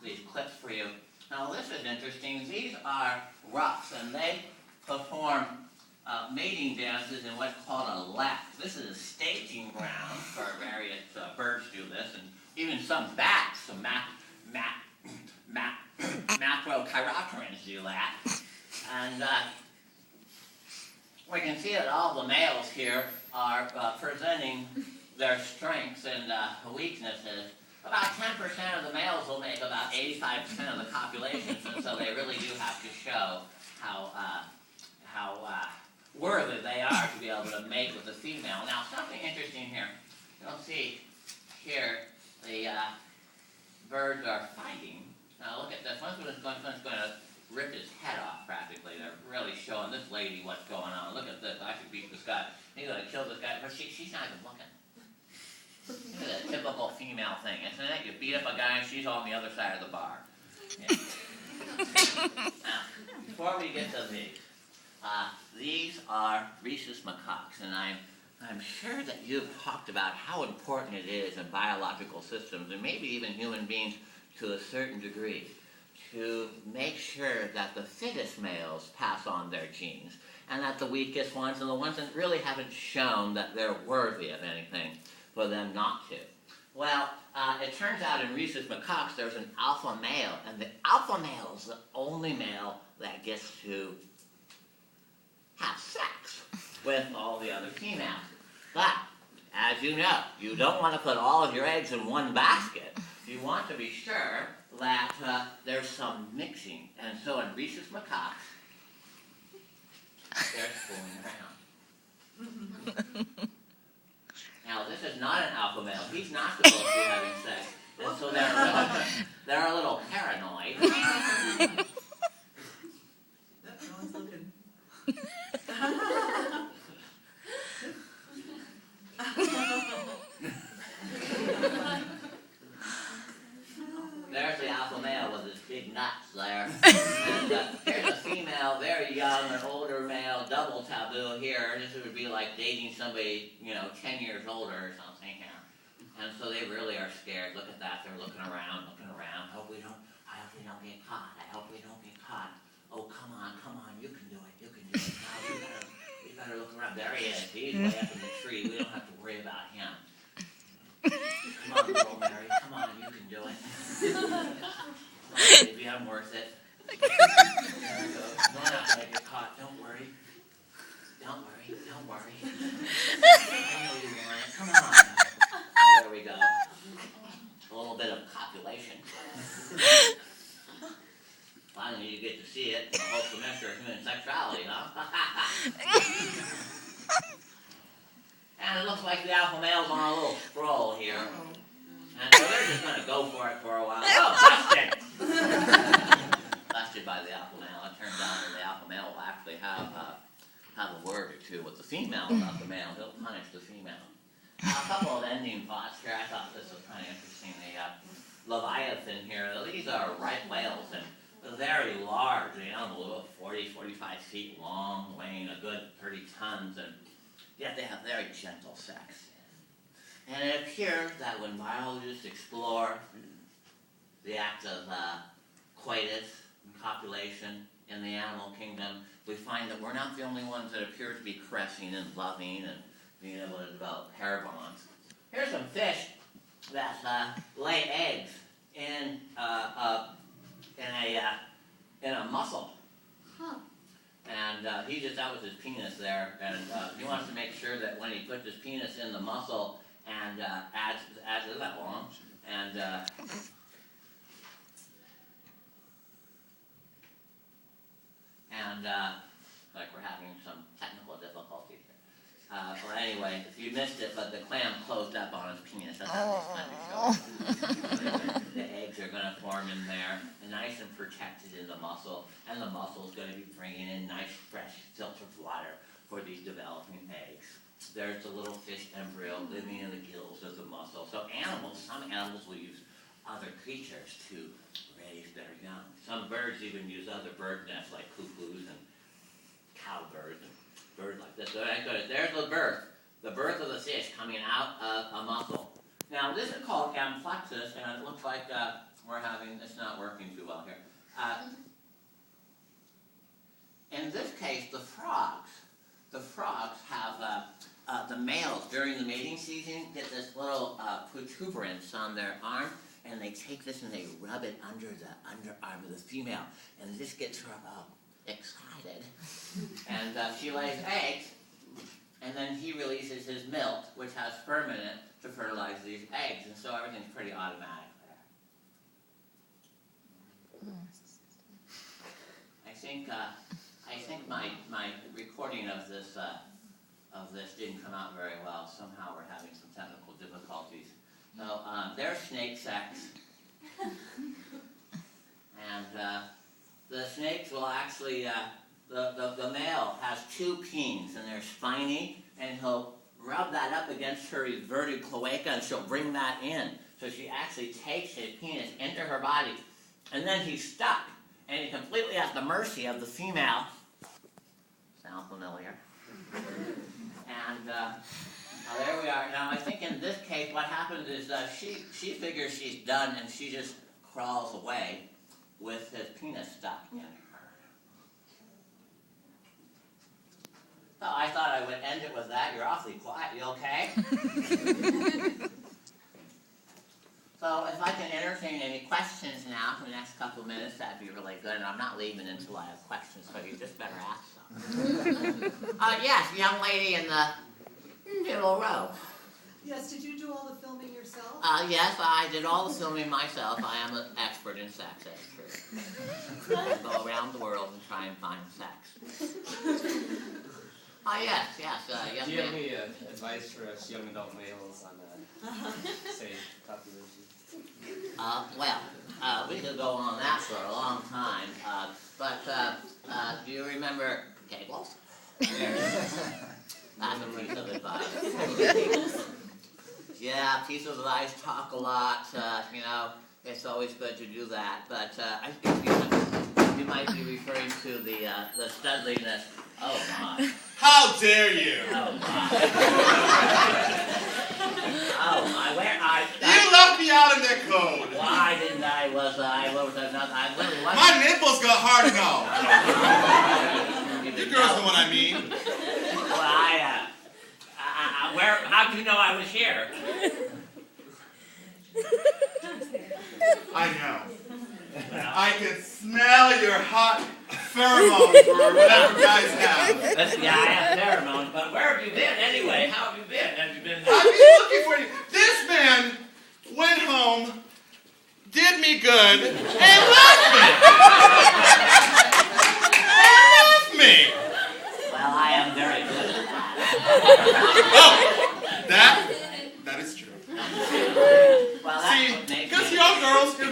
these clips for you. Now this is interesting. These are ruffs, and they perform mating dances in what's called a lek. This is a staging ground for various birds do this, and even some bats, some macrochiropterans do that. And we can see that all the males here are presenting their strengths and weaknesses. About 10% of the males will make about 85% of the copulations, and so they really do have to show how worthy they are to be able to mate with the female. Now, something interesting here. You'll see here the birds are fighting. Now, look at this. One's going to rip his head off practically. They're really showing this lady what's going on. Look at this. I should beat this guy. He's going to kill this guy, but she's not even looking. Look at that typical female thing, isn't it? You beat up a guy and she's on the other side of the bar. Yeah. Now, before we get to these are rhesus macaques, and I'm sure that you've talked about how important it is in biological systems, and maybe even human beings to a certain degree, to make sure that the fittest males pass on their genes, and that the weakest ones and the ones that really haven't shown that they're worthy of anything, for them not to. Well, it turns out in rhesus macaques there's an alpha male, and the alpha male is the only male that gets to have sex with all the other females. But, as you know, you don't want to put all of your eggs in one basket. You want to be sure that there's some mixing. And so in rhesus macaques, they're fooling around. Now, this is not an alpha male. He's not supposed to be having sex. And so they're a little paranoid. There's the alpha male with his big nuts there. And here's a female, very young, an older male, double taboo here. This would be like dating somebody, 10 years older or something here. And so they really are scared. Look at that. They're looking around. I hope we don't get caught. Oh, come on. You can do it. Now you better look around. There he is. He's way up in the tree. We don't have to worry about him. Come on, little Mary. Come on, you can do it. Come on, baby, I'm worth it. There we go. We're not going to get caught. Don't worry. I know you want it. Come on. Oh, there we go. A little bit of copulation. Finally, you get to see it in the whole semester of human sexuality, huh? And it looks like the alpha male's on a little stroll here. And so they're just going to go for it for a while. Oh, busted! Busted by the alpha male. It turns out that the alpha male will actually have a word or two with the female about the male. He'll punish the female. Now, a couple of ending thoughts here. I thought this was kind of interesting. The Leviathan here. These are right whales, and they're very large. The animal is about 40, 45 feet long, weighing a good 30 tons, and yet they have very gentle sex. And it appears that when biologists explore the act of coitus and copulation in the animal kingdom, we find that we're not the only ones that appear to be caressing and loving and being able to develop hair bonds. Here's some fish that lay eggs in a mussel. Huh. And that was his penis there, and he wants to make sure that when he puts his penis in the mussel and adds it that long, and like we're having some technical difficulties here. Well, anyway, if you missed it, but the clam closed up on his penis. That's how it's kind of showing. The eggs are going to form in there, nice and protected in the mussel, and the mussel is going to be bringing in nice, fresh, filtered water for these developing eggs. There's a little fish embryo living in the gills of the mussel. So some animals will use other creatures to raise their young. Some birds even use other bird nests like cuckoos and cowbirds and birds like this. So there's the birth of the fish coming out of a mussel. Now, this is called amplexus, and it looks like it's not working too well here. In this case, the frogs have, the males during the mating season get this little protuberance on their arm, and they take this and they rub it under the underarm of the female, and this gets her excited. And she lays eggs, and then he releases his milk, which has sperm in it, to fertilize these eggs, and so everything's pretty automatic there. I think my recording of this didn't come out very well. Somehow we're having some technical difficulties. So there's snake sex, and the snakes will actually the male has two peens, and they're spiny, and he'll rub that up against her everted cloaca, and she'll bring that in. So she actually takes his penis into her body, and then he's stuck, and he's completely at the mercy of the female. Sound familiar? And there we are. Now, I think in this case, what happens is she figures she's done, and she just crawls away with his penis stuck in her. So I thought I would end it with that. You're awfully quiet. You okay? So if I can entertain any questions now for the next couple of minutes, that'd be really good. And I'm not leaving until I have questions, so you just better ask some. Yes, young lady in the middle row. Yes, did you do all the filming yourself? Yes, I did all the filming myself. I am an expert in sex, that's true. I go around the world and try and find sex. Yes. Do you have any advice for us young adult males on, say, copulation? We could go on that for a long time, but do you remember cables? That's a piece of advice. Yeah, piece of advice, talk a lot, it's always good to do that, but I think you might be referring to the studliness. Oh, my. How dare you? Oh, my. Oh, my. You left me out in their code. Why didn't I? Was I really wasn't. My nipples got hard now. You girls know what I mean. Well, how'd you know I was here? I know. I can smell your hot pheromones or whatever guys have. Yeah, I have pheromones, but where have you been anyway? How have you been? Have you been there? I've been looking for you. This man went home, did me good, and left me. Well, I am very good at that. Oh, that is true. Well, see, because you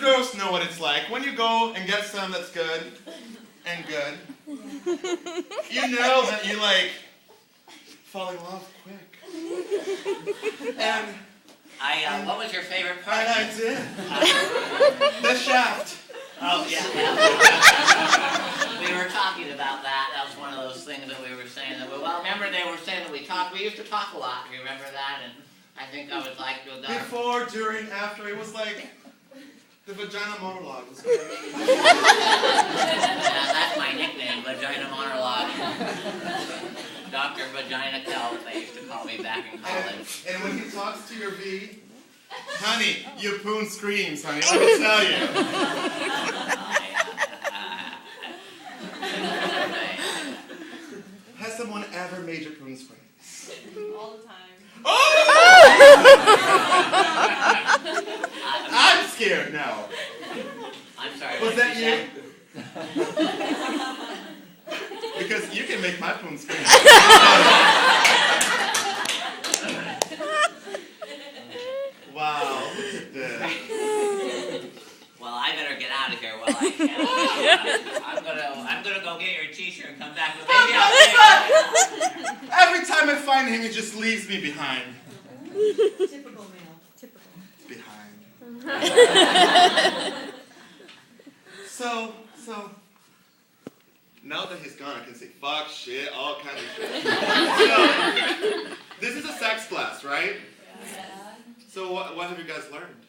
girls know what it's like. When you go and get some that's good and good, you know that you, fall in love quick. And what was your favorite part? And I did. The shaft. Oh, yeah. We were talking about that. That was one of those things that we were saying. Remember they were saying that we used to talk a lot. Do you remember that? And I think I would like to have done. Before, during, after, it was like the vagina monologue was great. Yeah, that's my nickname, vagina monologue. Dr. Vagina Kelp, they used to call me back in college. And when he talks to your V, honey, your poon screams, honey. Let me tell you. Has someone ever made your poon scream? All the time. Oh! I'm scared now. I'm sorry. Was that you? Because you can make my poon scream. Wow, look at this. Well, I better get out of here while I can. I'm gonna go get your t-shirt and come back. But maybe I'll Every time I find him, he just leaves me behind. Typical male. Typical. Behind. So, now that he's gone, I can say fuck, shit, all kinds of shit. So, this is a sex class, right? Yeah. So what have you guys learned?